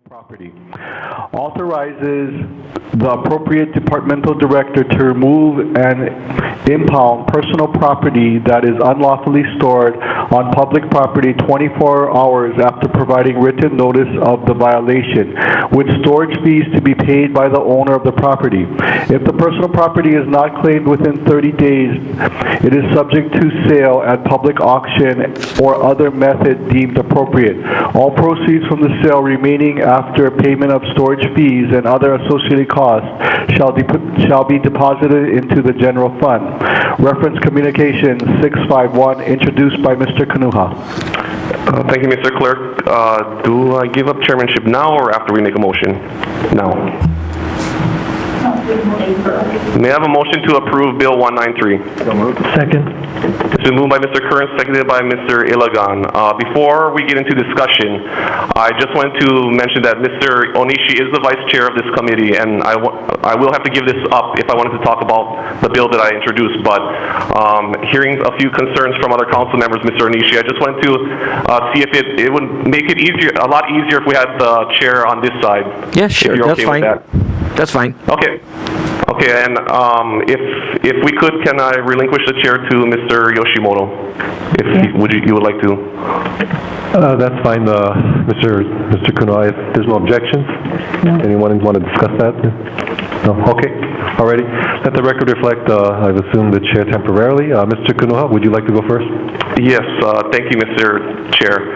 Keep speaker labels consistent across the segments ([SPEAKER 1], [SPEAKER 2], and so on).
[SPEAKER 1] property. Authorizes the appropriate departmental director to remove and impound personal property that is unlawfully stored on public property 24 hours after providing written notice of the violation, with storage fees to be paid by the owner of the property. If the personal property is not claimed within 30 days, it is subject to sale at public auction or other method deemed appropriate. All proceeds from the sale remaining after payment of storage fees and other associated costs shall be deposited into the general fund. Reference Communication 651, introduced by Mr. Kanuha.
[SPEAKER 2] Thank you, Mr. Clerk. Do I give up chairmanship now or after we make a motion? Now. May I have a motion to approve Bill 193?
[SPEAKER 3] Second.
[SPEAKER 2] It's been moved by Mr. Curran, seconded by Mr. Ilagan. Before we get into discussion, I just wanted to mention that Mr. Onishi is the vice chair of this committee, and I will have to give this up if I wanted to talk about the bill that I introduced. But hearing a few concerns from other council members, Mr. Onishi, I just wanted to see if it would make it easier, a lot easier if we had the chair on this side.
[SPEAKER 3] Yeah, sure.
[SPEAKER 2] That's
[SPEAKER 3] fine. That's fine.
[SPEAKER 2] Okay. Okay, and if we could, can I relinquish the chair to Mr. Yoshimoto? If you would like to.
[SPEAKER 4] That's fine, Mr. Kuno. If there's no objections, anyone want to discuss that? No. Okay. Alrighty. Let the record reflect. I've assumed the chair temporarily. Mr. Kuno, would you like to go first?
[SPEAKER 2] Yes. Thank you, Mr. Chair.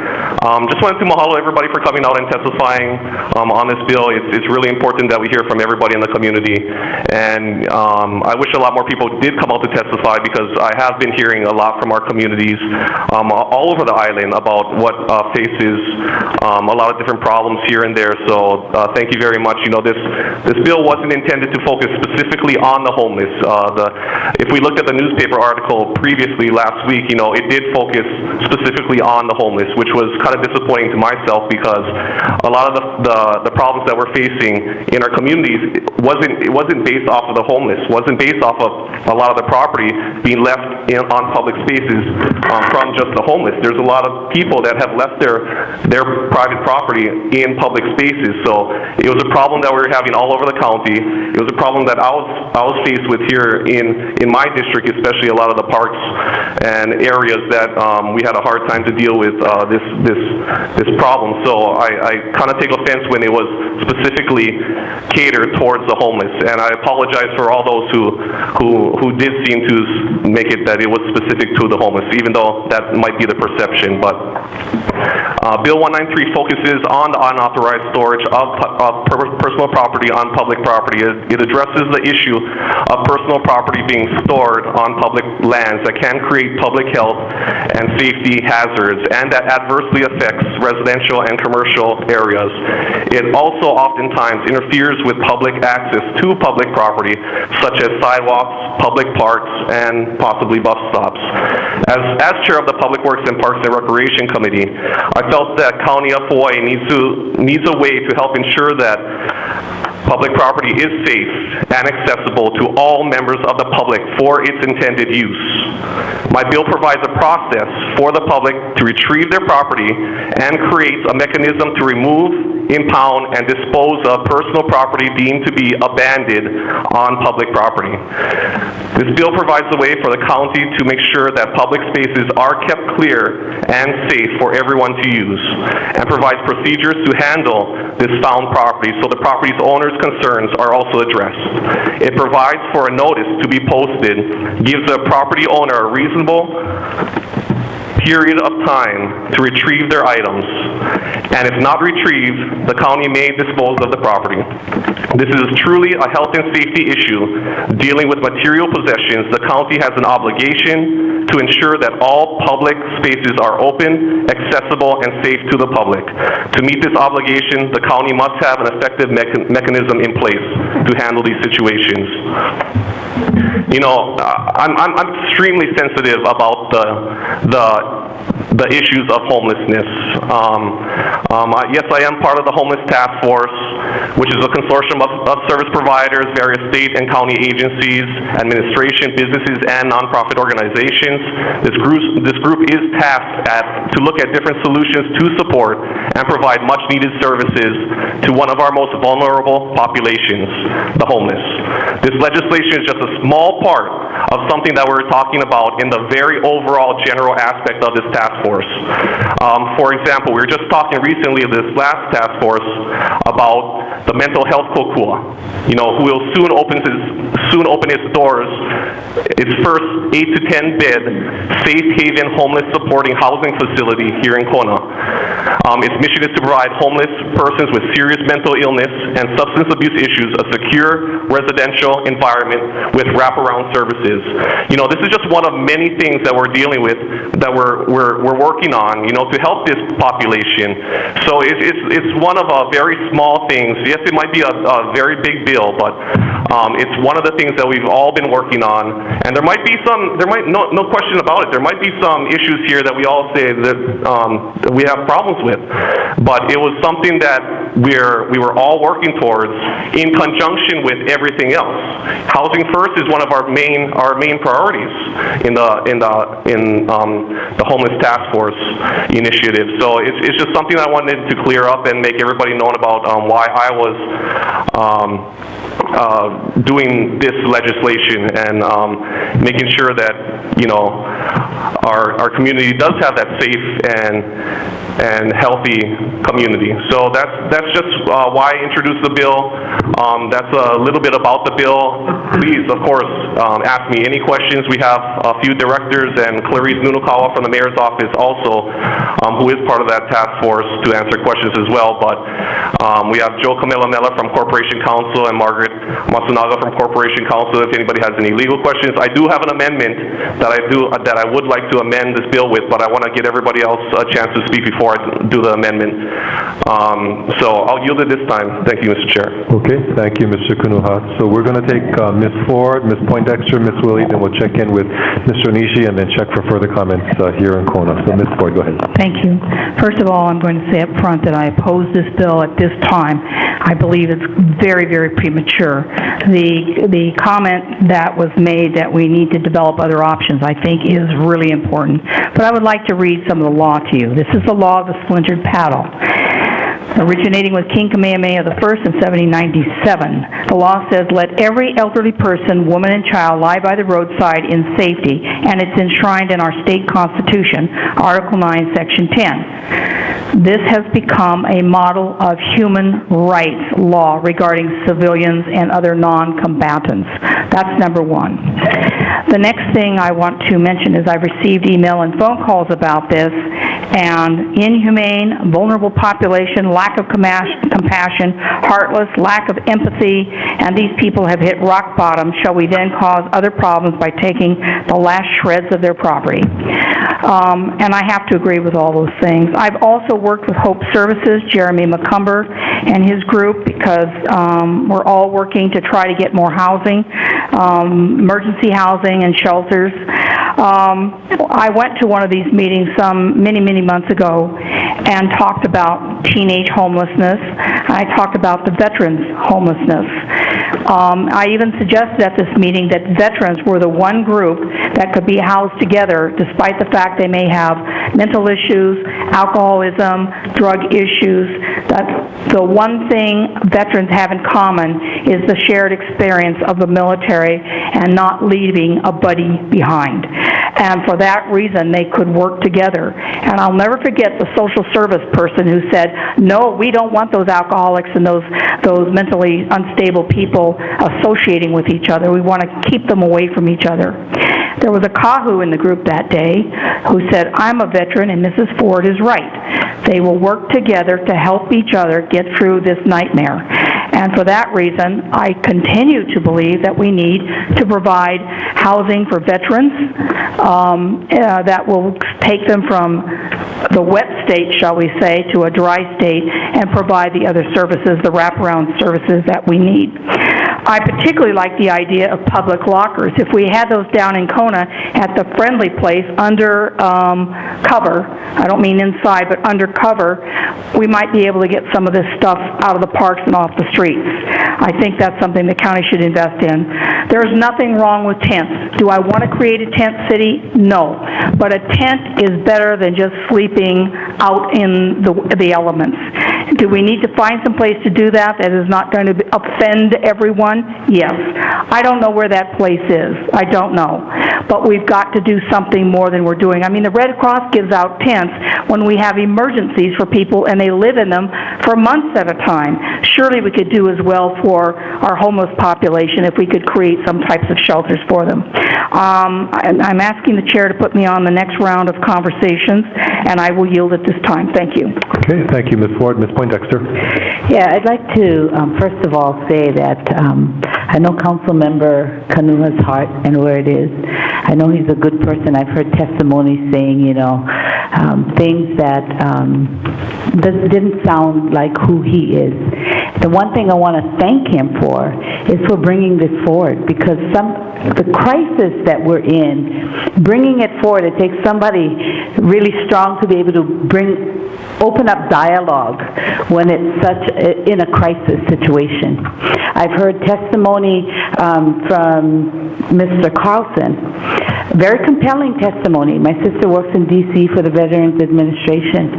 [SPEAKER 2] Just wanted to mahalo everybody for coming out and testifying on this bill. It's really important that we hear from everybody in the community, and I wish a lot more people did come out to testify, because I have been hearing a lot from our communities all over the island about what faces a lot of different problems here and there. So thank you very much. You know, this bill wasn't intended to focus specifically on the homeless. If we looked at the newspaper article previously last week, you know, it did focus specifically on the homeless, which was kind of disappointing to myself, because a lot of the problems that we're facing in our communities wasn't based off of the homeless, wasn't based off of a lot of the property being left on public spaces from just the homeless. There's a lot of people that have left their private property in public spaces. So it was a problem that we were having all over the county. It was a problem that I was faced with here in my district, especially a lot of the parks and areas that we had a hard time to deal with this problem. So I kind of take offense when it was specifically catered towards the homeless, and I apologize for all those who did seem to make it that it was specific to the homeless, even though that might be the perception. But Bill 193 focuses on the unauthorized storage of personal property on public property. It addresses the issue of personal property being stored on public lands that can create public health and safety hazards, and that adversely affects residential and commercial areas. It also oftentimes interferes with public access to public property, such as sidewalks, public parks, and possibly bus stops. As chair of the Public Works and Parks and Recreation Committee, I felt that County of Hawaii needs a way to help ensure that public property is safe and accessible to all members of the public for its intended use. My bill provides a process for the public to retrieve their property and creates a mechanism to remove, impound, and dispose of personal property deemed to be abandoned on public property. This bill provides a way for the county to make sure that public spaces are kept clear and safe for everyone to use, and provides procedures to handle this found property so the property's owner's concerns are also addressed. It provides for a notice to be posted, gives the property owner a reasonable period of time to retrieve their items, and if not retrieved, the county may dispose of the property. This is truly a health and safety issue. Dealing with material possessions, the county has an obligation to ensure that all public spaces are open, accessible, and safe to the public. To meet this obligation, the county must have an effective mechanism in place to handle these situations. You know, I'm extremely sensitive about the issues of homelessness. Yes, I am part of the Homeless Task Force, which is a consortium of service providers, various state and county agencies, administration, businesses, and nonprofit organizations. This group is tasked to look at different solutions to support and provide much-needed services to one of our most vulnerable populations, the homeless. This legislation is just a small part of something that we're talking about in the very overall general aspect of this task force. For example, we were just talking recently of this last task force about the mental health kokua, who will soon open its doors, its first 8 to 10 bed safe haven homeless supporting housing facility here in Kona. Its mission is to provide homeless persons with serious mental illness and substance abuse issues a secure residential environment with wraparound services. This is just one of many things that we're dealing with, that we're working on, to help this population. So it's one of very small things. Yes, it might be a very big bill, but it's one of the things that we've all been working on. And no question about it, there might be some issues here that we all say that we have problems with. But it was something that we were all working towards in conjunction with everything else. Housing first is one of our main priorities in the homeless task force initiative. So it's just something I wanted to clear up and make everybody know about why I was doing this legislation and making sure that our community does have that safe and healthy community. So that's just why I introduced the bill. That's a little bit about the bill. Please, of course, ask me any questions. We have a few directors and Clarice Nunukawa from the mayor's office also, who is part of that task force, to answer questions as well. But we have Joe Camilla from Corporation Counsel and Margaret Masunaga from Corporation Counsel if anybody has any legal questions. I do have an amendment that I would like to amend this bill with, but I want to give everybody else a chance to speak before I do the amendment. So I'll yield it this time. Thank you, Mr. Chair.
[SPEAKER 4] Okay, thank you, Mr. Kunuhat. So we're going to take Ms. Ford, Ms. Poindexter, Ms. Willie, then we'll check in with Mr. Onishi and then check for further comments here in Kona. So Ms. Ford, go ahead.
[SPEAKER 5] Thank you. First of all, I'm going to say up front that I oppose this bill at this time. I believe it's very, very premature. The comment that was made that we need to develop other options, I think, is really important. But I would like to read some of the law to you. This is the law of the splintered paddle. Originating with King Kamehameha I in 1797, the law says, let every elderly person, woman, and child lie by the roadside in safety, and it's enshrined in our state constitution, Article 9, Section 10. This has become a model of human rights law regarding civilians and other non-combatants. That's number one. The next thing I want to mention is I've received email and phone calls about this, and inhumane, vulnerable population, lack of compassion, heartless, lack of empathy, and these people have hit rock bottom. Shall we then cause other problems by taking the last shreds of their property? And I have to agree with all those things. I've also worked with Hope Services, Jeremy McCumber and his group, because we're all working to try to get more housing, emergency housing and shelters. I went to one of these meetings many months ago and talked about teenage homelessness. I talked about the veterans' homelessness. I even suggested at this meeting that veterans were the one group that could be housed together despite the fact they may have mental issues, alcoholism, drug issues. That the one thing veterans have in common is the shared experience of the military and not leaving a buddy behind. And for that reason, they could work together. And I'll never forget the social service person who said, no, we don't want those alcoholics and those mentally unstable people associating with each other. We want to keep them away from each other. There was a Kahu in the group that day who said, I'm a veteran and Mrs. Ford is right. They will work together to help each other get through this nightmare. And for that reason, I continue to believe that we need to provide housing for veterans that will take them from the wet state, shall we say, to a dry state and provide the other services, the wraparound services that we need. I particularly like the idea of public lockers. If we had those down in Kona at the Friendly Place under cover, I don't mean inside, but under cover, we might be able to get some of this stuff out of the parks and off the streets. I think that's something the county should invest in. There's nothing wrong with tents. Do I want to create a tent city? No. But a tent is better than just sleeping out in the elements. Do we need to find some place to do that that is not going to offend everyone? Yes. I don't know where that place is. I don't know. But we've got to do something more than we're doing. I mean, the Red Cross gives out tents when we have emergencies for people and they live in them for months at a time. Surely we could do as well for our homeless population if we could create some types of shelters for them. I'm asking the chair to put me on the next round of conversations, and I will yield at this time. Thank you.
[SPEAKER 4] Okay, thank you, Ms. Ford. Ms. Poindexter?
[SPEAKER 6] Yeah, I'd like to, first of all, say that I know Councilmember Kanuha's heart and where it is. I know he's a good person. I've heard testimonies saying, things that didn't sound like who he is. The one thing I want to thank him for is for bringing this forward, because the crisis that we're in, bringing it forward, it takes somebody really strong to be able to open up dialogue when it's in a crisis situation. I've heard testimony from Mr. Carlson, very compelling testimony. My sister works in D.C. for the Veterans Administration.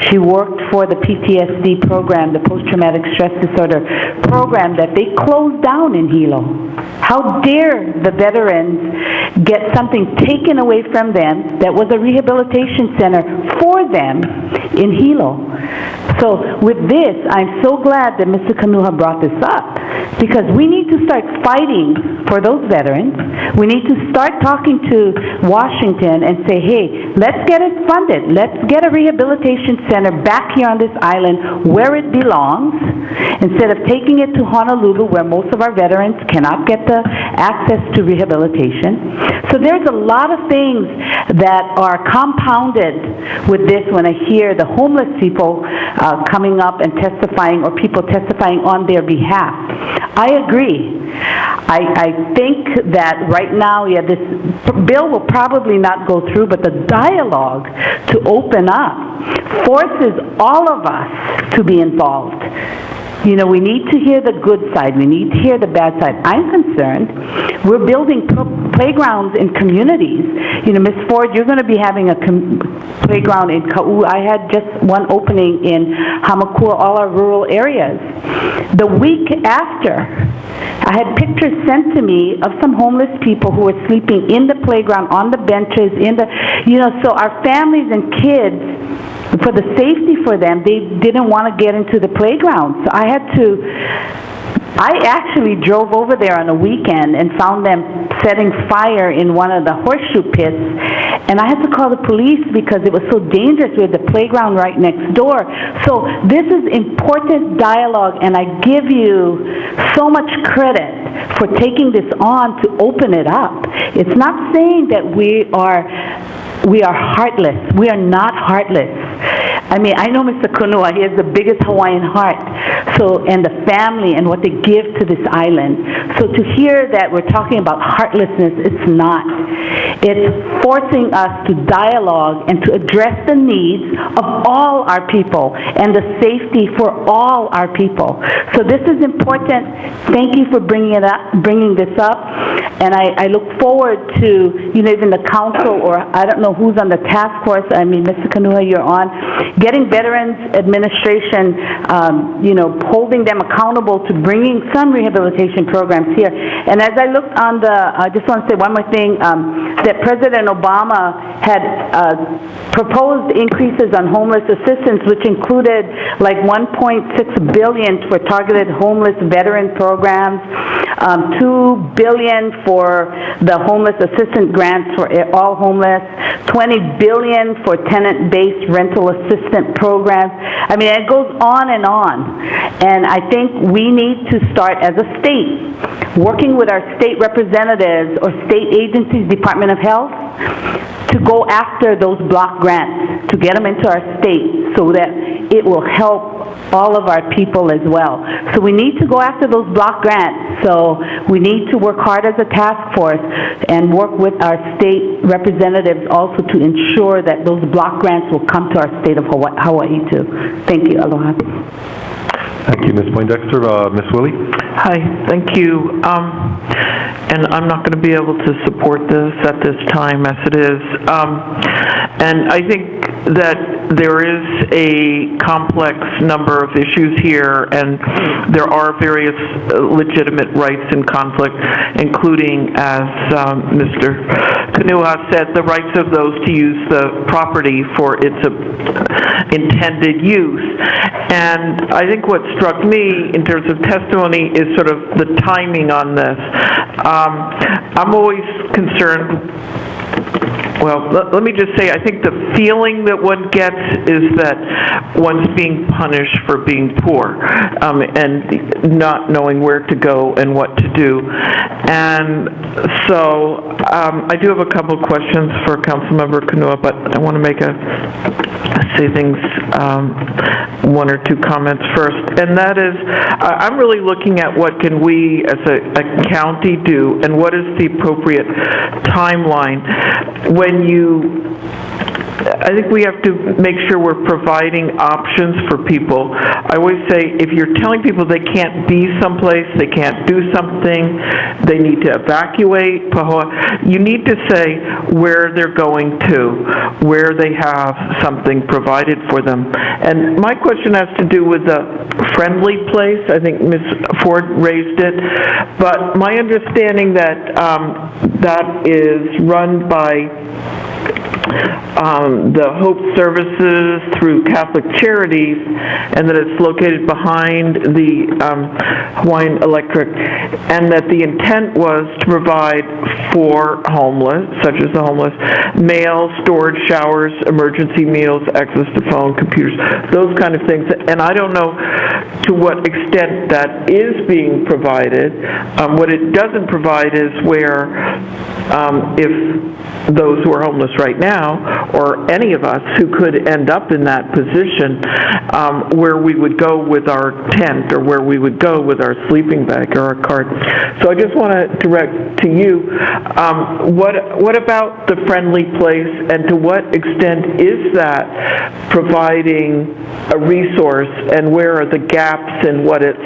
[SPEAKER 6] She worked for the PTSD program, the post-traumatic stress disorder program that they closed down in Hilo. How dare the veterans get something taken away from them that was a rehabilitation center for them in Hilo? So with this, I'm so glad that Mr. Kanuha brought this up, because we need to start fighting for those veterans. We need to start talking to Washington and say, hey, let's get it funded. Let's get a rehabilitation center back here on this island where it belongs, instead of taking it to Honolulu, where most of our veterans cannot get the access to rehabilitation. So there's a lot of things that are compounded with this when I hear the homeless people coming up and testifying, or people testifying on their behalf. I agree. I think that right now, this bill will probably not go through, but the dialogue to open up forces all of us to be involved. We need to hear the good side. We need to hear the bad side. I'm concerned. We're building playgrounds in communities. Ms. Ford, you're going to be having a playground in Ka'u. I had just one opening in Hamakua, all our rural areas. The week after, I had pictures sent to me of some homeless people who were sleeping in the playground, on the benches, so our families and kids, for the safety for them, they didn't want to get into the playground. So I actually drove over there on a weekend and found them setting fire in one of the horseshoe pits, and I had to call the police because it was so dangerous. We had the playground right next door. So this is important dialogue, and I give you so much credit for taking this on to open it up. It's not saying that we are heartless. We are not heartless. I mean, I know Mr. Kunua, he has the biggest Hawaiian heart, and the family and what they give to this island. So to hear that we're talking about heartlessness, it's not. It's forcing us to dialogue and to address the needs of all our people and the safety for all our people. So this is important. Thank you for bringing this up. And I look forward to, even the council, or I don't know who's on the task force. I mean, Mr. Kanuha, you're on, getting Veterans Administration, holding them accountable to bringing some rehabilitation programs here. And as I looked on I just want to say one more thing, that President Obama had proposed increases on homeless assistance, which included like $1.6 billion for targeted homeless veteran programs, $2 billion for the homeless assistance grants for all homeless, $20 billion for tenant-based rental assistance programs. I mean, it goes on. And I think we need to start as a state, working with our state representatives or state agencies, Department of Health, to go after those block grants, to get them into our state so that it will help all of our people as well. So we need to go after those block grants. So we need to work hard as a task force and work with our state representatives also to ensure that those block grants will come to our state of Hawaii too. Thank you. Aloha.
[SPEAKER 4] Thank you, Ms. Poindexter. Ms. Willie?
[SPEAKER 7] Hi, thank you. And I'm not going to be able to support this at this time as it is. And I think that there is a complex number of issues here, and there are various legitimate rights in conflict, including, as Mr. Kanua said, the rights of those to use the property for its intended use. And I think what struck me in terms of testimony is sort of the timing on this. I'm always concerned. Well, let me just say, I think the feeling that one gets is that one's being punished for being poor and not knowing where to go and what to do. And so I do have a couple of questions for Councilmember Kanua, but I want to say things, one or two comments first. And that is, I'm really looking at what can we as a county do, and what is the appropriate timeline. I think we have to make sure we're providing options for people. I always say, if you're telling people they can't be someplace, they can't do something, they need to evacuate, you need to say where they're going to, where they have something provided for them. And my question has to do with the friendly place. I think Ms. Ford raised it. But my understanding that that is run by the Hope Services through Catholic Charities, and that it's located behind the Hawaiian Electric, and that the intent was to provide for homeless, such as the homeless, mail, storage, showers, emergency meals, access to phone, computers, those kind of things. And I don't know to what extent that is being provided. What it doesn't provide is where if those who are homeless right now, or any of us who could end up in that position, where we would go with our tent, or where we would go with our sleeping bag or our cart. So I just want to direct to you, what about the friendly place, and to what extent is that providing a resource, and where are the gaps in what it's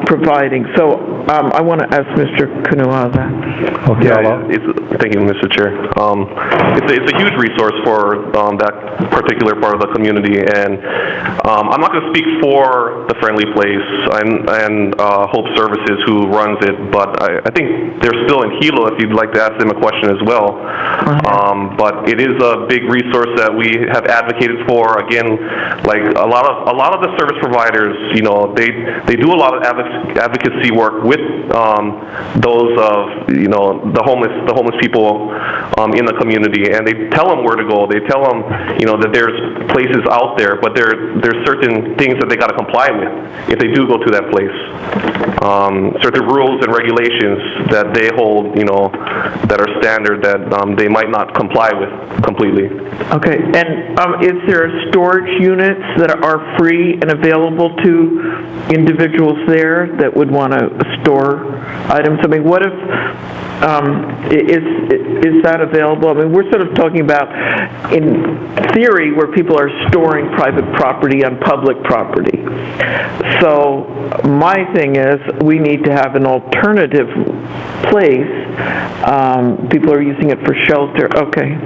[SPEAKER 7] providing? So I want to ask Mr. Kanua that.
[SPEAKER 4] Okay,
[SPEAKER 2] Thank you, Mr. Chair. It's a huge resource for that particular part of the community, and I'm not going to speak for the Friendly Place and Hope Services who runs it, but I think they're still in Hilo if you'd like to ask them a question as well. But it is a big resource that we have advocated for. Again, like a lot of the service providers, you know, they do a lot of advocacy work with those of, you know, the homeless people in the community, and they tell them where to go. They tell them, you know, that there's places out there, but there's certain things that they got to comply with if they do go to that place. Certain rules and regulations that they hold, you know, that are standard that they might not comply with completely.
[SPEAKER 7] Okay, and is there storage units that are free and available to individuals there that would want to store items? I mean, what if is that available? I mean, we're sort of talking about, in theory, where people are storing private property on public property. So my thing is, we need to have an alternative place. People are using it for shelter. Okay.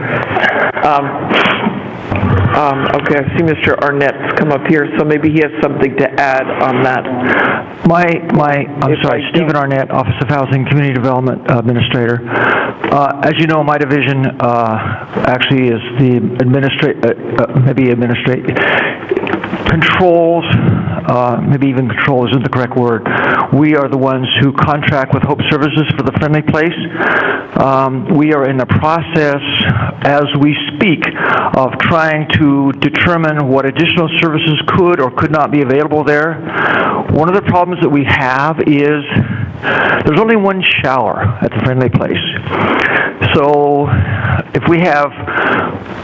[SPEAKER 7] Okay, I see Mr. Arnett's come up here, so maybe he has something to add on that.
[SPEAKER 3] Stephen Arnett, Office of Housing and Community Development Administrator. As you know, my division actually is the controls, maybe even control isn't the correct word. We are the ones who contract with Hope Services for the Friendly Place. We are in the process, as we speak, of trying to determine what additional services could or could not be available there. One of the problems that we have is there's only one shower at the Friendly Place. So if we have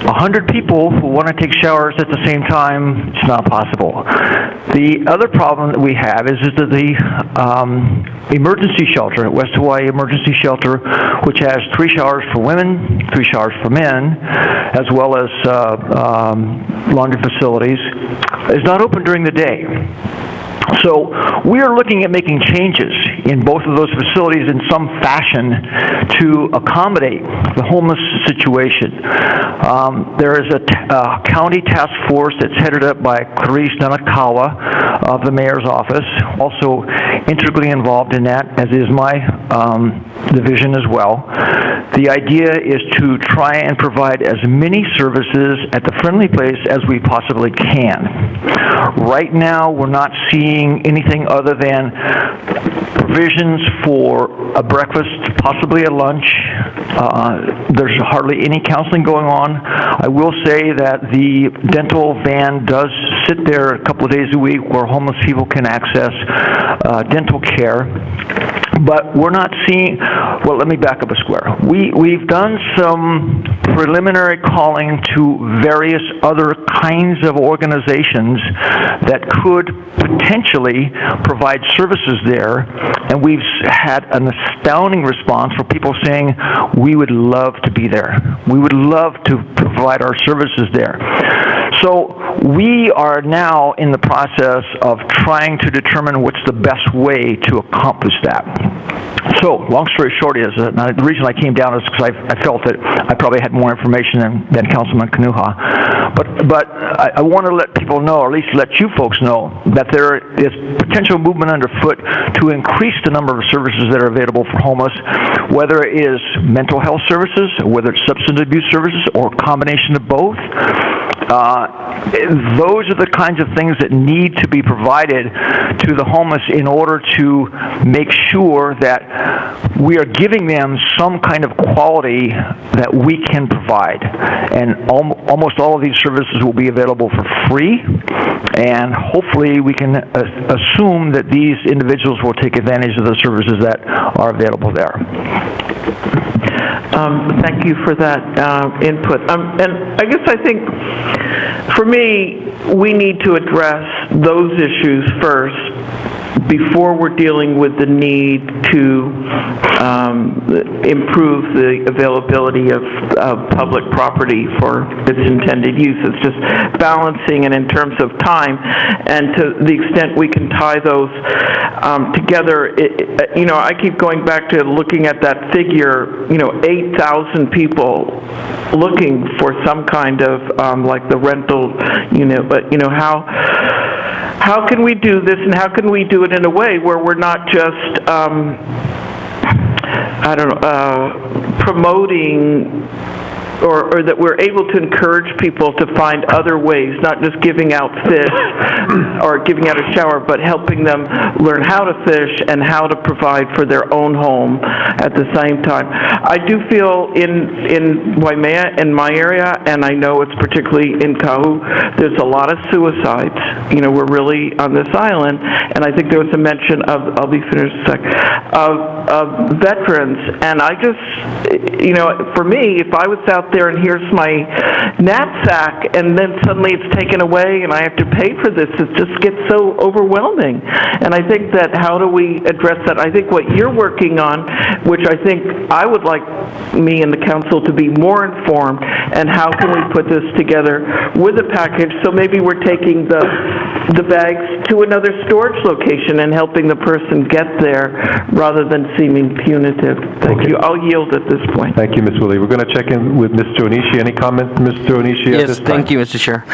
[SPEAKER 3] 100 people who want to take showers at the same time, it's not possible. The other problem that we have is that the emergency shelter at West Hawaii Emergency Shelter, which has 3 showers for women, 3 showers for men, as well as laundry facilities, is not open during the day. So we are looking at making changes in both of those facilities in some fashion to accommodate the homeless situation. There is a county task force that's headed up by Clarice Nanakawa of the mayor's office, also integrally involved in that, as is my division as well. The idea is to try and provide as many services at the Friendly Place as we possibly can. Right now, we're not seeing anything other than provisions for a breakfast, possibly a lunch. There's hardly any counseling going on. I will say that the dental van does sit there a couple of days a week where homeless people can access dental care. But we're not seeing, well, let me back up a square. We've done some preliminary calling to various other kinds of organizations that could potentially provide services there, and we've had an astounding response for people saying, we would love to be there. We would love to provide our services there. So we are now in the process of trying to determine what's the best way to accomplish that. So, long story short is, the reason I came down is because I felt that I probably had more information than Councilman Kanuha. But I want to let people know, or at least let you folks know, that there is potential movement underfoot to increase the number of services that are available for homeless, whether it is mental health services, whether it's substance abuse services, or a combination of both. Those are the kinds of things that need to be provided to the homeless in order to make sure that we are giving them some kind of quality that we can provide. And almost all of these services will be available for free, and hopefully we can assume that these individuals will take advantage of the services that are available there.
[SPEAKER 7] Thank you for that input. And I guess I think, for me, we need to address those issues first before we're dealing with the need to improve the availability of public property for its intended use. It's just balancing it in terms of time, and to the extent we can tie those together. I keep going back to looking at that figure, 8,000 people looking for some kind of like the rental unit, but how can we do this, and how can we do it in a way where we're not just promoting, or that we're able to encourage people to find other ways, not just giving out fish or giving out a shower, but helping them learn how to fish and how to provide for their own home at the same time. I do feel in Waimea, in my area, and I know it's particularly in Kahu, there's a lot of suicides. We're really on this island, and I think there was a mention of, I'll be finished in a sec, of veterans, and I just, for me, if I was out there and here's my knapsack, and then suddenly it's taken away and I have to pay for this, it just gets so overwhelming. And I think that, how do we address that? I think what you're working on, which I think I would like me and the council to be more informed, and how can we put this together with a package, so maybe we're taking the bags to another storage location and helping the person get there rather than seeming punitive. Thank you. I'll yield at this point.
[SPEAKER 4] Thank you, Ms. Willie. We're going to check in with Mr. Onishi. Any comment, Mr. Onishi, at this time?
[SPEAKER 8] Yes, thank you, Mr. Chair.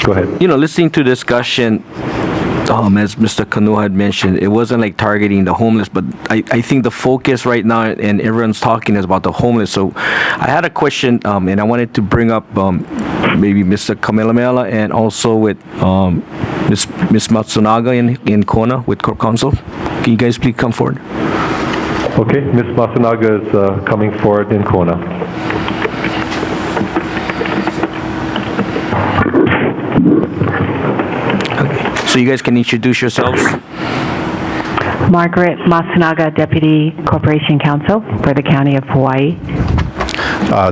[SPEAKER 4] Go ahead.
[SPEAKER 8] Listening to discussion, as Mr. Kanuha had mentioned, it wasn't like targeting the homeless, but I think the focus right now, and everyone's talking, is about the homeless. So I had a question, and I wanted to bring up maybe Mr. Kamehameha and also with Ms. Matsunaga in Kona with Corp Council. Can you guys please come forward?
[SPEAKER 4] Okay, Ms. Matsunaga is coming forward in Kona.
[SPEAKER 8] So you guys can introduce yourselves.
[SPEAKER 9] Margaret Masunaga, Deputy Corporation Counsel for the County of Hawaii.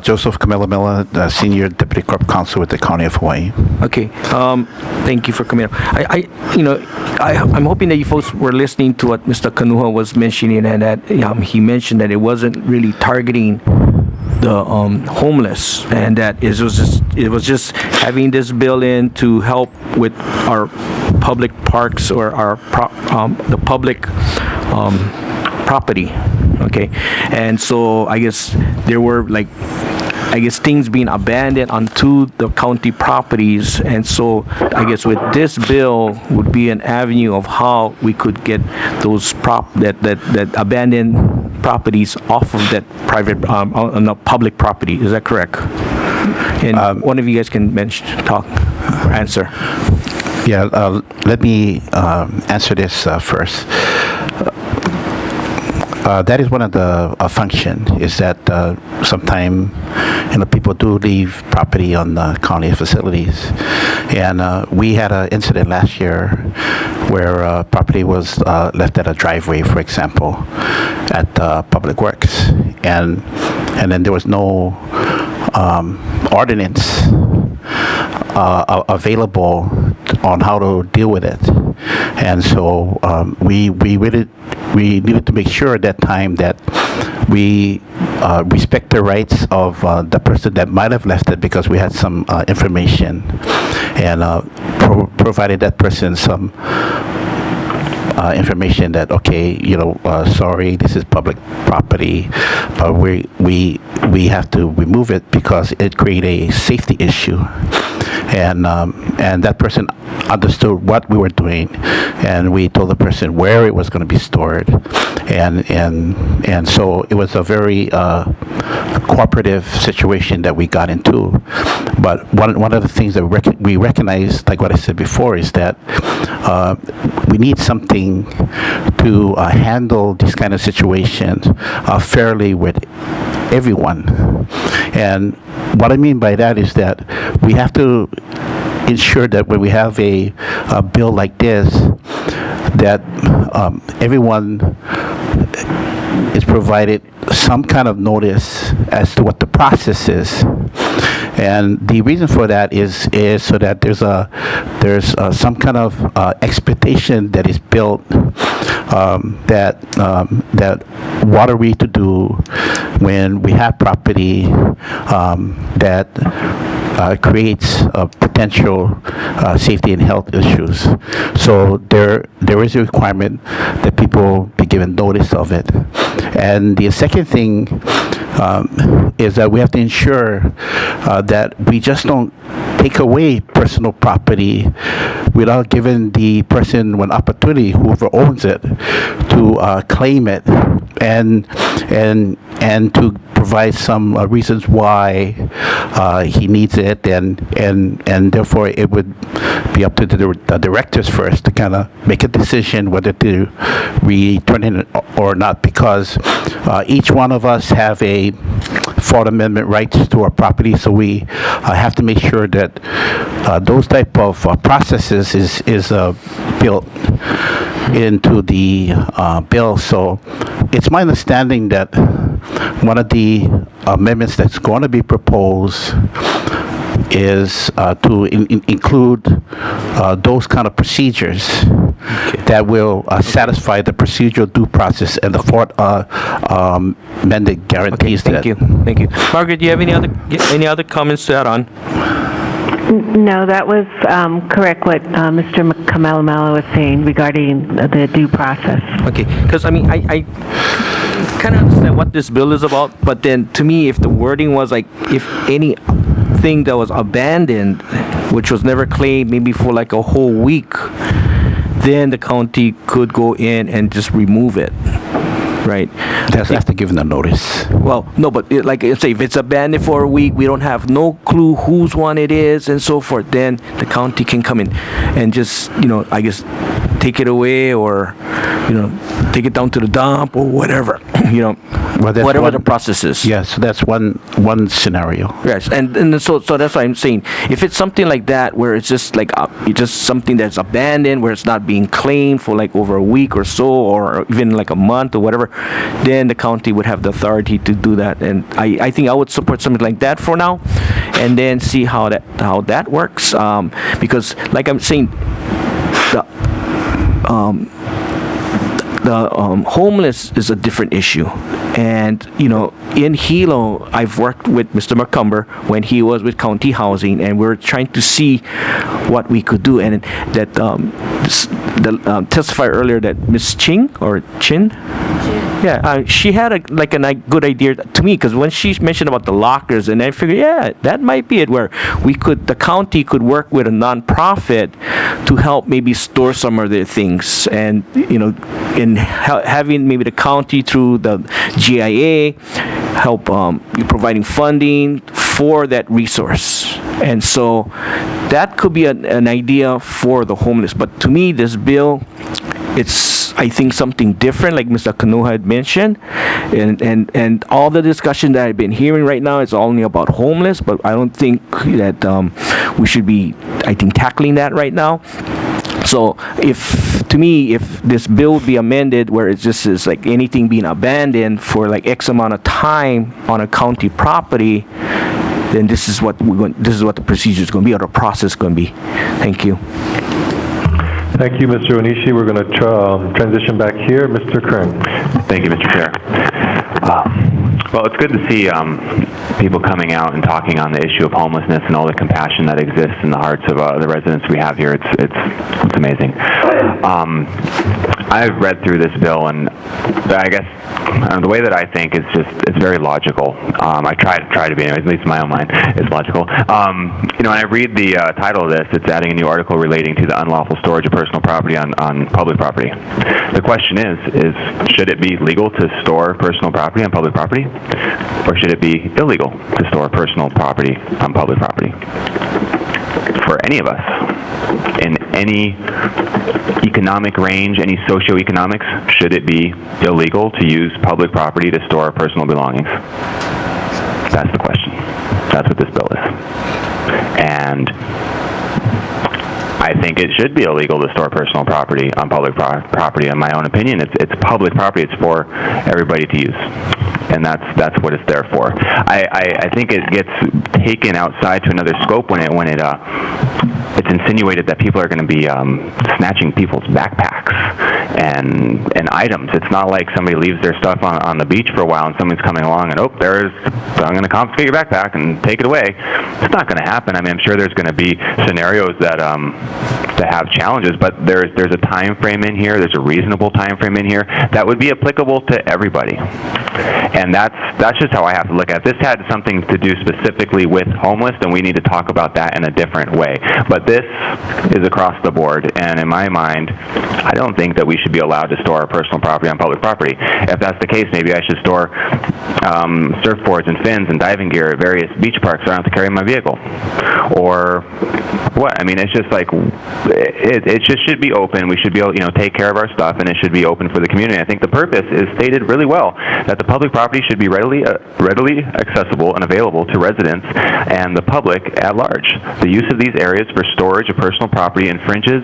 [SPEAKER 10] Joseph Kamelamela, Senior Deputy Corp Counsel with the County of Hawaii.
[SPEAKER 8] Okay, thank you for coming up. I'm hoping that you folks were listening to what Mr. Kanuha was mentioning, and that he mentioned that it wasn't really targeting the homeless, and that it was just having this bill in to help with our public parks or our the public property. Okay, and so I guess there were things being abandoned onto the county properties, and so I guess with this bill would be an avenue of how we could get those that abandoned properties off of that private on the public property. Is that correct? And one of you guys can answer.
[SPEAKER 10] Yeah, let me answer this first. That is one of the function, is that sometime people do leave property on the county facilities, and we had an incident last year where property was left at a driveway, for example, at Public Works, and then there was no ordinance available on how to deal with it, and so we needed to make sure at that time that we respect the rights of the person that might have left it, because we had some information, and provided that person some information that, okay, sorry, this is public property, but we have to remove it because it created a safety issue. And that person understood what we were doing, and we told the person where it was going to be stored, and so it was a very cooperative situation that we got into. But one of the things that we recognize, like what I said before, is that we need something to handle these kind of situations fairly with everyone. And what I mean by that is that we have to ensure that when we have a bill like this, that everyone is provided some kind of notice as to what the process is. And the reason for that is so that there's some kind of expectation that is built that what are we to do when we have property that creates potential safety and health issues. So there is a requirement that people be given notice of it. And the second thing is that we have to ensure that we just don't take away personal property without giving the person an opportunity, whoever owns it, to claim it and to provide some reasons why he needs it, and therefore it would be up to the directors first to kind of make a decision whether to return it or not, because each one of us have a Fourth Amendment rights to our property, so we have to make sure that those type of processes is built into the bill. So it's my understanding that one of the amendments that's going to be proposed is to include those kind of procedures that will satisfy the procedural due process and the Fourth Amendment guarantees that.
[SPEAKER 8] Thank you. Margaret, do you have any other comments to add on?
[SPEAKER 9] No, that was correct what Mr. Kamelamela was saying regarding the due process.
[SPEAKER 8] Okay, because I kind of understand what this bill is about, but then to me, if the wording was like, if anything that was abandoned, which was never claimed, maybe for like a whole week, then the county could go in and just remove it, right?
[SPEAKER 10] That's after giving the notice.
[SPEAKER 8] Well, no, but say if it's abandoned for a week, we don't have no clue whose one it is and so forth, then the county can come in and just, I guess, take it away, or take it down to the dump or whatever.
[SPEAKER 10] Well, that's
[SPEAKER 8] whatever
[SPEAKER 10] one-
[SPEAKER 8] the process is.
[SPEAKER 10] Yes, that's one scenario.
[SPEAKER 8] Yes, and so that's why I'm saying, if it's something like that where it's just like it's just something that's abandoned, where it's not being claimed for like over a week or so, or even like a month or whatever, then the county would have the authority to do that. And I think I would support something like that for now, and then see how that works. Because like I'm saying, the homeless is a different issue. And, you know, in Hilo, I've worked with Mr. McCumber when he was with County Housing, and we were trying to see what we could do. And that testified earlier that Miss Chin, yeah, she had a good idea to me, because when she mentioned about the lockers, and I figured, yeah, that might be it, where the county could work with a nonprofit to help maybe store some of their things, and you know, in having maybe the county through the GIA help providing funding for that resource. And so that could be an idea for the homeless. But to me, this bill, it's, I think, something different, like Mr. Kanu had mentioned, and all the discussion that I've been hearing right now is only about homeless, but I don't think that we should be, I think, tackling that right now. So if this bill would be amended where it just is like anything being abandoned for like X amount of time on a county property, then this is what the procedure is going to be, or the process is going to be. Thank you.
[SPEAKER 4] Thank you, Mr. Onishi. We're going to transition back here. Mr. Kern.
[SPEAKER 11] Thank you, Mr. Chair. Well, it's good to see people coming out and talking on the issue of homelessness and all the compassion that exists in the hearts of the residents we have here. It's amazing. I've read through this bill, and I guess the way that I think is it's very logical. I try to be, anyways, at least in my own mind, it's logical. You know, when I read the title of this, it's adding a new article relating to the unlawful storage of personal property on public property. The question is should it be legal to store personal property on public property, or should it be illegal to store personal property on public property? For any of us, in any economic range, any socioeconomics, should it be illegal to use public property to store personal belongings? That's the question. That's what this bill is. And I think it should be illegal to store personal property on public property. In my own opinion, it's public property. It's for everybody to use, and that's what it's there for. I think it gets taken outside to another scope when it's insinuated that people are going to be snatching people's backpacks and items. It's not like somebody leaves their stuff on the beach for a while and somebody's coming along and I'm going to confiscate your backpack and take it away. It's not going to happen. I mean, I'm sure there's going to be scenarios that have challenges, but there's a time frame in here. There's a reasonable time frame in here that would be applicable to everybody. And that's just how I have to look at it. This had something to do specifically with homeless, and we need to talk about that in a different way. But this is across the board, and in my mind, I don't think that we should be allowed to store our personal property on public property. If that's the case, maybe I should store surfboards and fins and diving gear at various beach parks so I don't have to carry my vehicle. Or what? I mean, it's just like, it just should be open. We should be able to, take care of our stuff, and it should be open for the community. I think the purpose is stated really well, that the public property should be readily accessible and available to residents and the public at large. The use of these areas for storage of personal property infringes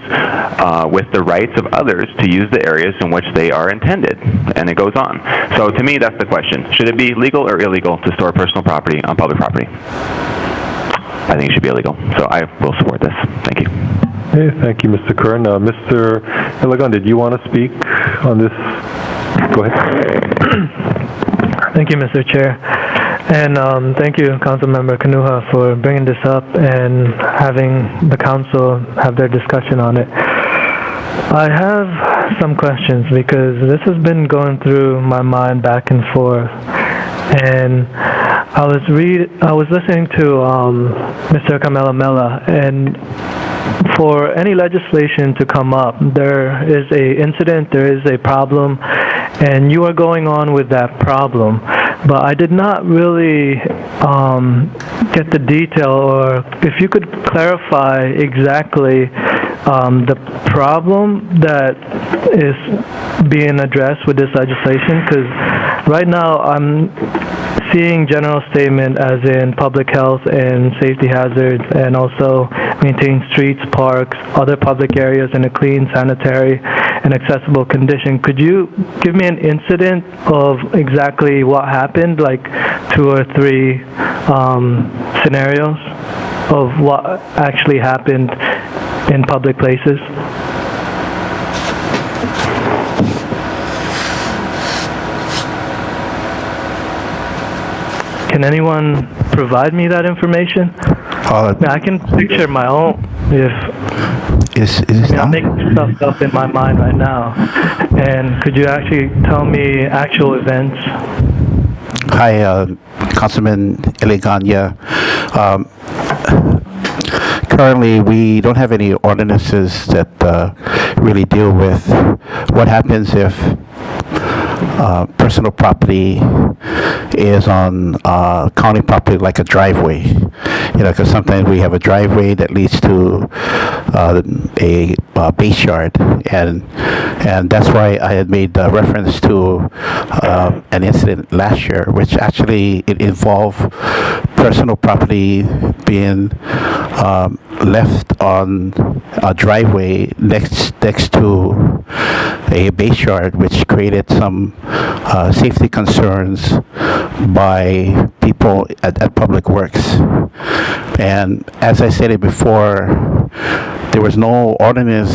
[SPEAKER 11] with the rights of others to use the areas in which they are intended. And it goes on. So to me, that's the question. Should it be legal or illegal to store personal property on public property? I think it should be illegal. So I will support this. Thank you.
[SPEAKER 4] Hey, thank you, Mr. Kern. Mr. Ilagan, did you want to speak on this? Go ahead.
[SPEAKER 12] Thank you, Mr. Chair. And thank you, Councilmember Kanuha, for bringing this up and having the council have their discussion on it. I have some questions because this has been going through my mind back and forth. And I was listening to Mr. Kamehameha, and for any legislation to come up, there is a incident, there is a problem, and you are going on with that problem. But I did not really get the detail, or if you could clarify exactly the problem that is being addressed with this legislation, because right now I'm seeing general statement as in public health and safety hazards, and also maintain streets, parks, other public areas in a clean, sanitary, and accessible condition. Could you give me an incident of exactly what happened, like 2 or 3 scenarios of what actually happened in public places? Can anyone provide me that information? I can picture my own if I'm making stuff up in my mind right now. And could you actually tell me actual events?
[SPEAKER 10] Hi, Councilman Elegania. Currently, we don't have any ordinances that really deal with what happens if personal property is on county property, like a driveway. You know, because sometimes we have a driveway that leads to a base yard, and that's why I had made reference to an incident last year, which actually it involved personal property being left on a driveway next to a base yard, which created some safety concerns by people at Public Works. And as I said it before, there was no ordinance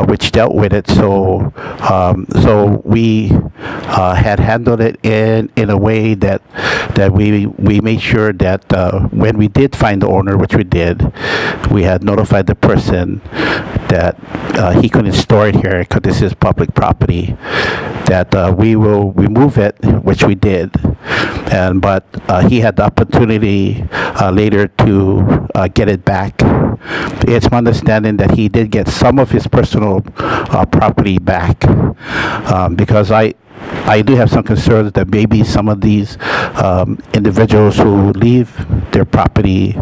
[SPEAKER 10] which dealt with it, so we had handled it in a way that we made sure that when we did find the owner, which we did, we had notified the person that he couldn't store it here because this is public property, that we will remove it, which we did, but he had the opportunity later to get it back. It's my understanding that he did get some of his personal property back, because I do have some concerns that maybe some of these individuals who leave their property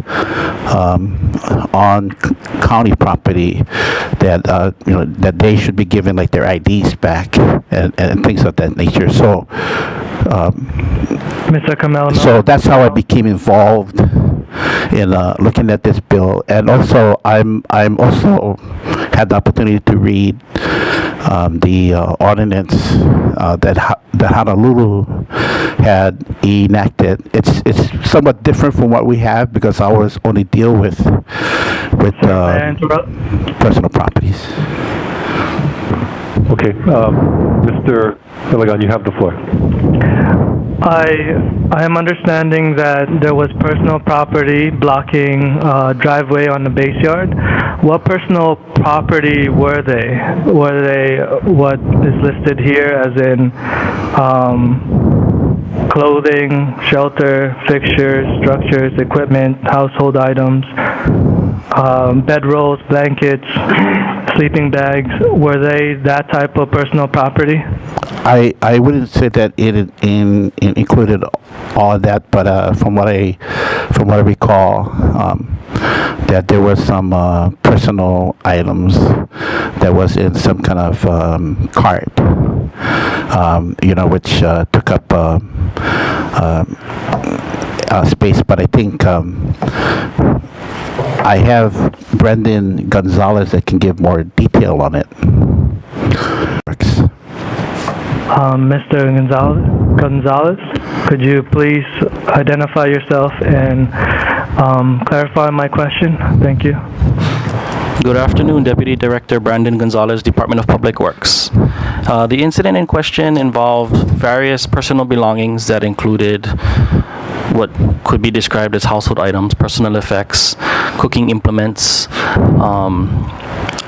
[SPEAKER 10] on county property, that that they should be given like their IDs back and things of that nature. So,
[SPEAKER 12] Mr. Kamel.
[SPEAKER 10] So that's how I became involved in looking at this bill, and also I'm also had the opportunity to read the ordinance that Honolulu had enacted. It's somewhat different from what we have, because ours only deal with personal properties.
[SPEAKER 4] Okay, Mr. Milligan, you have the floor.
[SPEAKER 12] I am understanding that there was personal property blocking driveway on the base yard. What personal property were they? Were they what is listed here, as in clothing, shelter, fixtures, structures, equipment, household items, bedrolls, blankets, sleeping bags? Were they that type of personal property?
[SPEAKER 10] I wouldn't say that it included all of that, but from what I recall, that there was some personal items that was in some kind of cart, which took up space. But I think I have Brendan Gonzalez that can give more detail on it.
[SPEAKER 12] Mr. Gonzalez, could you please identify yourself and clarify my question? Thank you.
[SPEAKER 13] Good afternoon, Deputy Director Brandon Gonzalez, Department of Public Works. The incident in question involved various personal belongings that included what could be described as household items, personal effects, cooking implements,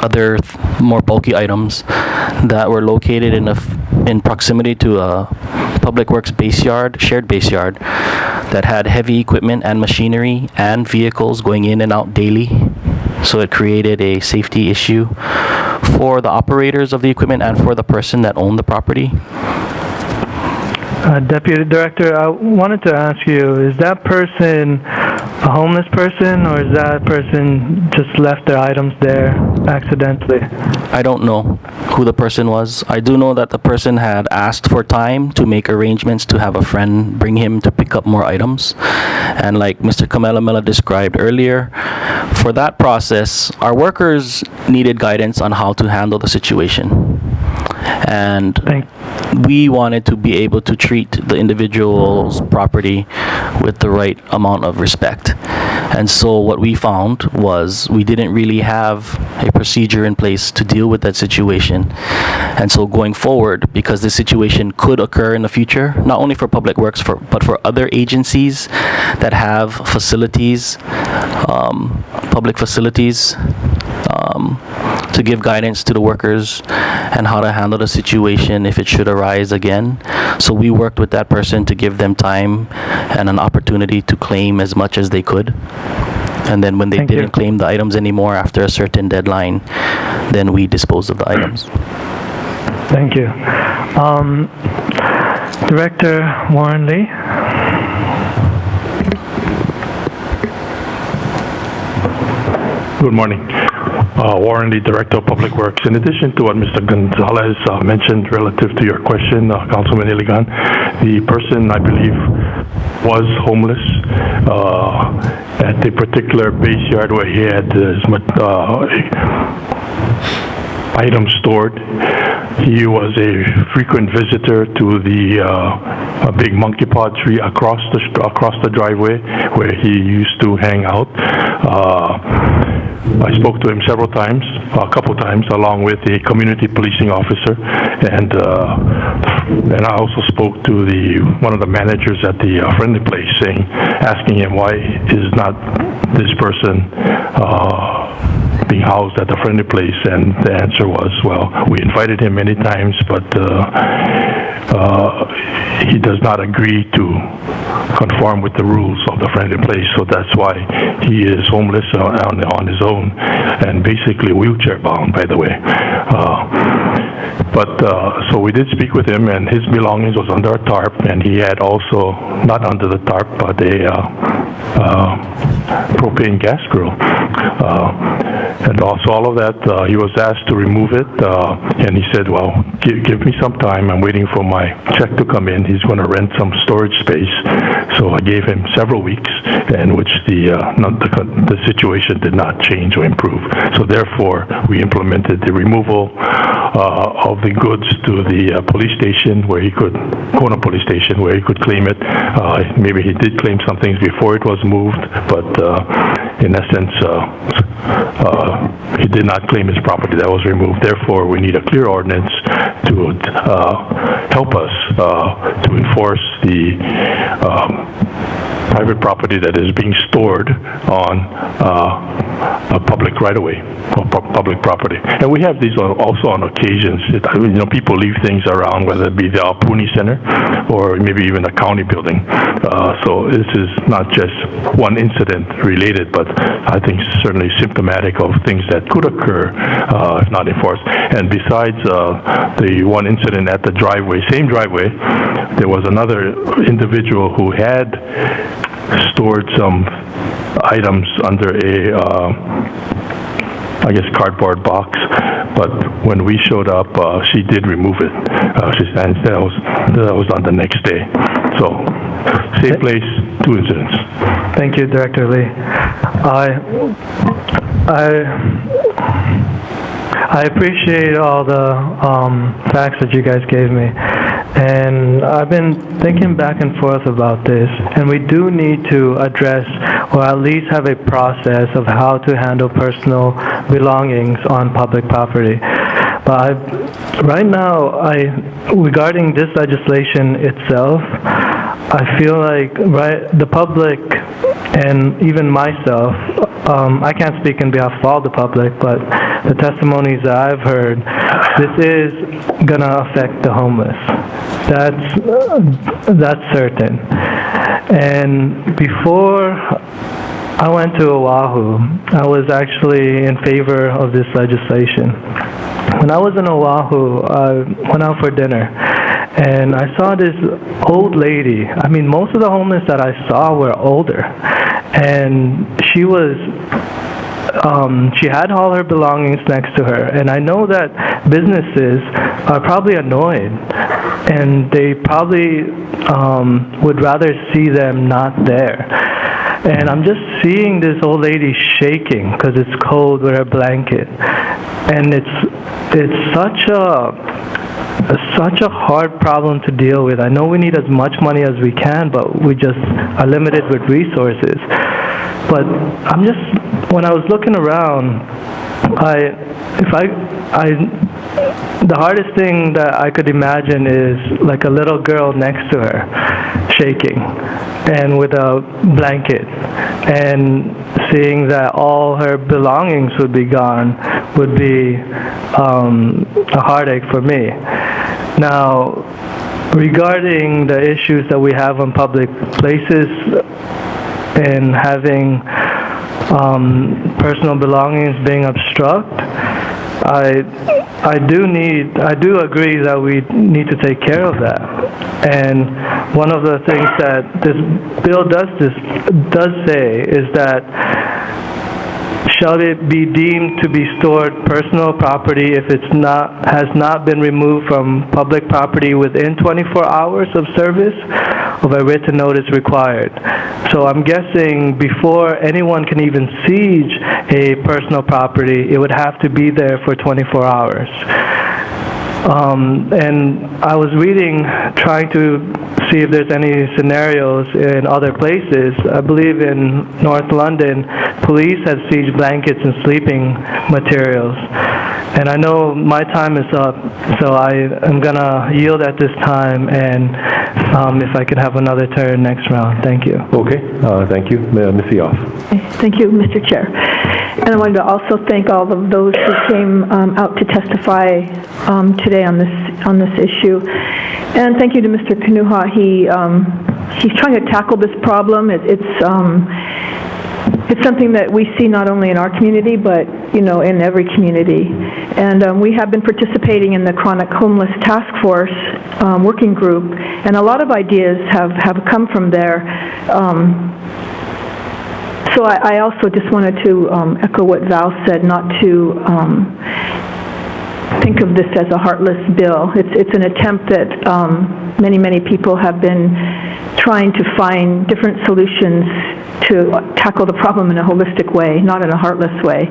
[SPEAKER 13] other more bulky items that were located in proximity to a Public Works base yard, shared base yard, that had heavy equipment and machinery and vehicles going in and out daily. So it created a safety issue for the operators of the equipment and for the person that owned the property.
[SPEAKER 12] Deputy Director, I wanted to ask you, is that person a homeless person, or is that person just left their items there accidentally?
[SPEAKER 13] I don't know who the person was. I do know that the person had asked for time to make arrangements to have a friend bring him to pick up more items. And like Mr. Kamelamela described earlier, for that process, our workers needed guidance on how to handle the situation. And we wanted to be able to treat the individual's property with the right amount of respect. And so what we found was we didn't really have a procedure in place to deal with that situation. And so going forward, because this situation could occur in the future, not only for Public Works, but for other agencies that have facilities, public facilities, to give guidance to the workers and how to handle the situation if it should arise again. So we worked with that person to give them time and an opportunity to claim as much as they could. And then when they didn't claim the items anymore after a certain deadline, then we disposed of the items.
[SPEAKER 12] Thank you. Director Warren Lee.
[SPEAKER 14] Good morning. Warren Lee, Director of Public Works. In addition to what Mr. Gonzalez mentioned relative to your question, Councilman Iligan, the person, I believe, was homeless at the particular base yard where he had his items stored. He was a frequent visitor to the big monkey pod tree across the driveway where he used to hang out. I spoke to him a couple times, along with a community policing officer, and I also spoke to one of the managers at the Friendly Place, asking him why is not this person being housed at the Friendly Place, and the answer was, well, we invited him many times, but he does not agree to conform with the rules of the Friendly Place, so that's why he is homeless on his own, and basically wheelchair bound, by the way. So we did speak with him, and his belongings was under a tarp, and he had also, not under the tarp, but a propane gas grill. And also all of that, he was asked to remove it, and he said, well, give me some time, I'm waiting for my check to come in, he's going to rent some storage space. So I gave him several weeks in which the situation did not change or improve. So therefore, we implemented the removal of the goods to the police station where he could, Kona Police Station, where he could claim it. Maybe he did claim some things before it was moved, but in essence, he did not claim his property that was removed. Therefore, we need a clear ordinance to help us to enforce the private property that is being stored on a public right-of-way or public property. And we have these also on occasions. People leave things around, whether it be the Alpuni Center or maybe even a county building. So this is not just one incident related, but I think certainly symptomatic of things that could occur if not enforced. And besides the one incident at the driveway, same driveway, there was another individual who had stored some items under I guess cardboard box, but when we showed up, she did remove it. She said that was on the next day. So, same place, 2 incidents.
[SPEAKER 12] Thank you, Director Lee. I appreciate all the facts that you guys gave me, and I've been thinking back and forth about this, and we do need to address, or at least have a process of how to handle personal belongings on public property. But right now, regarding this legislation itself, I feel like the public and even myself, I can't speak on behalf of all the public, but the testimonies that I've heard, this is gonna affect the homeless. That's certain. And before I went to Oahu, I was actually in favor of this legislation. When I was in Oahu, I went out for dinner, and I saw this old lady. I mean, most of the homeless that I saw were older, and she was she had all her belongings next to her, and I know that businesses are probably annoyed, and they probably would rather see them not there. And I'm just seeing this old lady shaking because it's cold with her blanket, and it's such a hard problem to deal with. I know we need as much money as we can, but we just are limited with resources. But when I was looking around, the hardest thing that I could imagine is like a little girl next to her, shaking, and with a blanket, and seeing that all her belongings would be gone would be a heartache for me. Now, regarding the issues that we have on public places and having personal belongings being obstructed, I do agree that we need to take care of that. And one of the things that this bill does say is that shall it be deemed to be stored personal property if has not been removed from public property within 24 hours of service of a written notice required. So I'm guessing before anyone can even siege a personal property, it would have to be there for 24 hours. And I was reading, trying to see if there's any scenarios in other places. I believe in North London, police have sieged blankets and sleeping materials. And I know my time is up, so I am going to yield at this time, and if I could have another turn next round. Thank you.
[SPEAKER 4] Okay, thank you. Ms. Eoff.
[SPEAKER 15] Thank you, Mr. Chair. And I wanted to also thank all of those who came out to testify today on this issue. And thank you to Mr. Kanuha. He's trying to tackle this problem. It's something that we see not only in our community, but in every community. And we have been participating in the Chronic Homeless Task Force working group, and a lot of ideas have come from there. So I also just wanted to echo what Val said, not to think of this as a heartless bill. It's an attempt that many people have been trying to find different solutions to tackle the problem in a holistic way, not in a heartless way.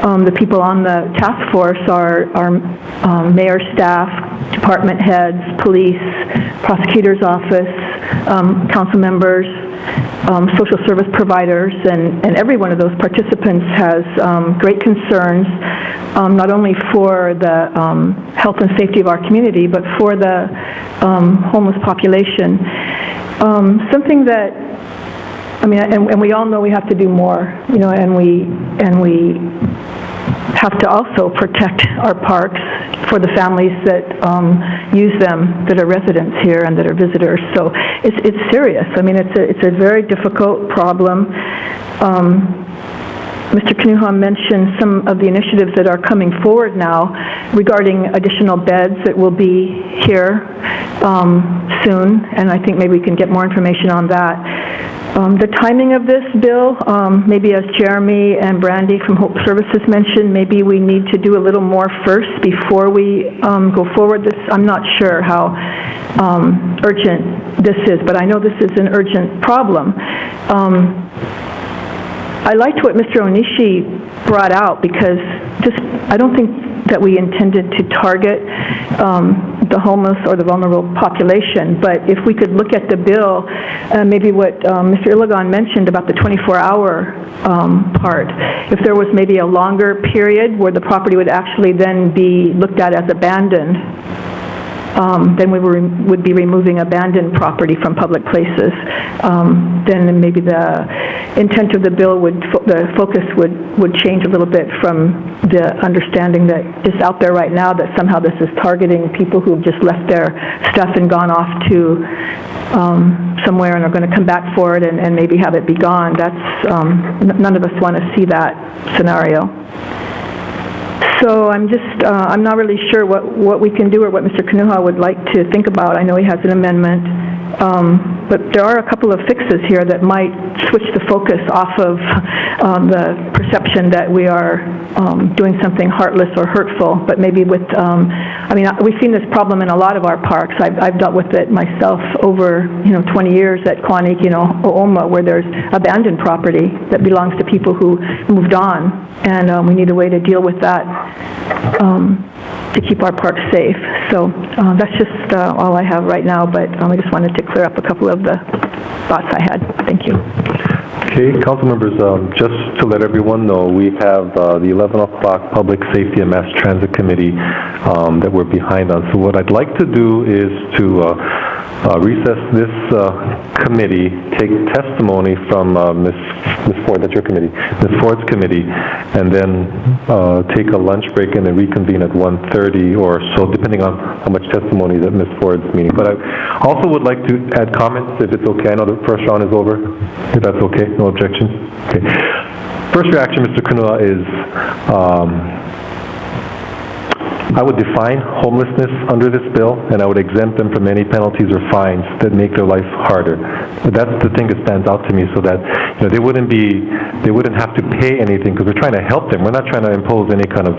[SPEAKER 15] The people on the task force are mayor staff, department heads, police, prosecutor's office, council members, social service providers, and every one of those participants has great concerns, not only for the health and safety of our community, but for the homeless population. Something that, and we all know we have to do more, and we have to also protect our parks for the families that use them, that are residents here and that are visitors. So it's serious. It's a very difficult problem. Mr. Kanuha mentioned some of the initiatives that are coming forward now regarding additional beds that will be here soon, and I think maybe we can get more information on that. The timing of this bill, maybe as Jeremy and Brandy from Hope Services mentioned, maybe we need to do a little more first before we go forward. I'm not sure how urgent this is, but I know this is an urgent problem. I liked what Mr. Onishi brought out, because I don't think that we intended to target the homeless or the vulnerable population, but if we could look at the bill, maybe what Mr. Iligan mentioned about the 24-hour part, if there was maybe a longer period where the property would actually then be looked at as abandoned, then we would be removing abandoned property from public places. Then maybe the intent of the bill the focus would change a little bit from the understanding that is out there right now that somehow this is targeting people who have just left their stuff and gone off to somewhere and are going to come back for it and maybe have it be gone. That's none of us want to see that scenario. So I'm just, I'm not really sure what we can do or what Mr. Kanuha would like to think about. I know he has an amendment, but there are a couple of fixes here that might switch the focus off of the perception that we are doing something heartless or hurtful, but maybe with, I mean, we've seen this problem in a lot of our parks. I've dealt with it myself over, 20 years at Quanake, O'oma, where there's abandoned property that belongs to people who moved on, and we need a way to deal with that to keep our parks safe. So that's just all I have right now, but I just wanted to clear up a couple of the thoughts I had. Thank you.
[SPEAKER 4] Okay, council members, just to let everyone know, we have the 11 o'clock Public Safety and Mass Transit Committee that we're behind on. So what I'd like to do is to recess this committee, take testimony from Ms. Ford, that's your committee, Ms. Ford's committee, and then take a lunch break and then reconvene at 1:30 or so, depending on how much testimony that Ms. Ford's meeting. But I also would like to add comments, if it's okay. I know the first round is over. If that's okay, no objections? Okay. First reaction, Mr. Kunua, is I would define homelessness under this bill, and I would exempt them from any penalties or fines that make their life harder. But that's the thing that stands out to me, so that they wouldn't have to pay anything, because we're trying to help them. We're not trying to impose any kind of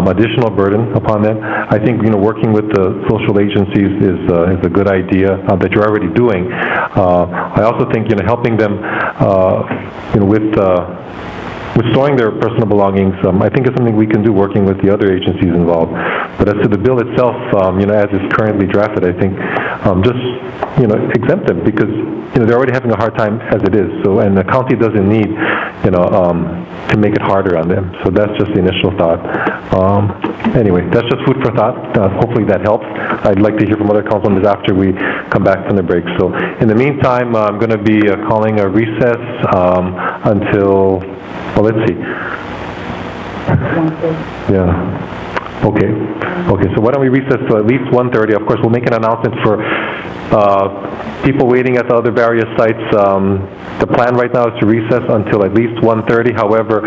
[SPEAKER 4] additional burden upon them. I think working with the social agencies is a good idea that you're already doing. I also think helping them with storing their personal belongings, I think is something we can do working with the other agencies involved. But as to the bill itself, as it's currently drafted, I think just exempt them, because they're already having a hard time as it is. So, and the county doesn't need to make it harder on them. So that's just the initial thought. Anyway, that's just food for thought. Hopefully that helps. I'd like to hear from other council members after we come back from the break. So in the meantime, I'm going to be calling a recess until, well, let's see. Yeah. Okay. Okay, so why don't we recess to at least 1:30? Of course, we'll make an announcement for people waiting at the other various sites. The plan right now is to recess until at least 1:30. However,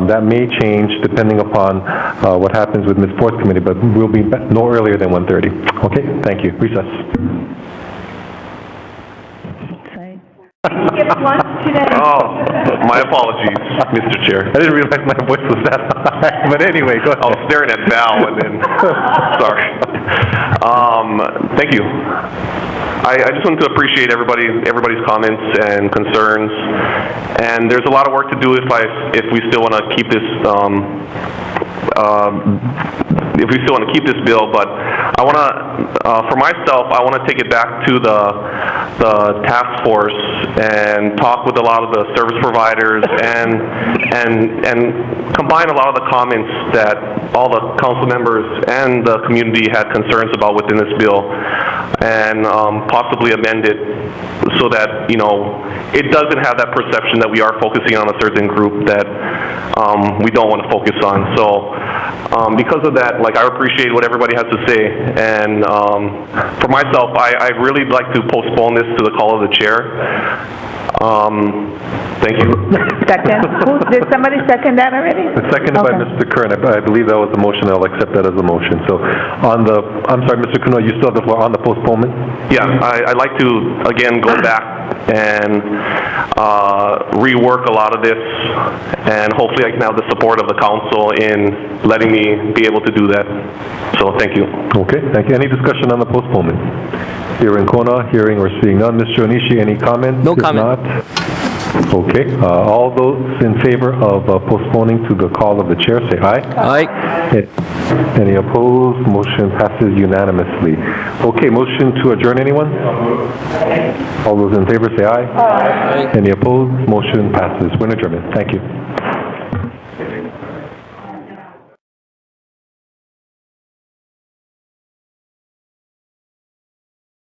[SPEAKER 4] that may change depending upon what happens with Ms. Ford's committee, but we'll be no earlier than 1:30. Okay, thank you. Recess.
[SPEAKER 2] Oh, my apologies, Mr. Chair.
[SPEAKER 4] I didn't realize my voice was that high, but anyway, go ahead.
[SPEAKER 2] I was staring at Val and then, sorry. Thank you. I just want to appreciate everybody's comments and concerns, and there's a lot of work to do if we still want to keep this bill, but I want to, for myself, I want to take it back to the task force and talk with a lot of the service providers and combine a lot of the comments that all the council members and the community had concerns about within this bill, and possibly amend it so that it doesn't have that perception that we are focusing on a certain group that we don't want to focus on. So because of that, I appreciate what everybody has to say, and for myself, I really like to postpone this to the call of the chair. Thank you.
[SPEAKER 6] Second. Did somebody second that already?
[SPEAKER 4] Seconded by Mr. Kern. I believe that was a motion. I'll accept that as a motion. So I'm sorry, Mr. Kuno, you still have the floor on the postponement?
[SPEAKER 2] Yeah, I'd like to, again, go back and rework a lot of this, and hopefully I can have the support of the council in letting me be able to do that. So thank you.
[SPEAKER 4] Okay, thank you. Any discussion on the postponement? Here in Kona, hearing or seeing none. Mr. Onishi, any comment?
[SPEAKER 8] No comment.
[SPEAKER 4] If not, okay. All those in favor of postponing to the call of the chair, say aye.
[SPEAKER 8] Aye.
[SPEAKER 4] Any opposed? Motion passes unanimously. Okay, motion to adjourn, anyone? All those in favor, say aye. Aye. Any opposed? Motion passes. We're in adjournment. Thank you.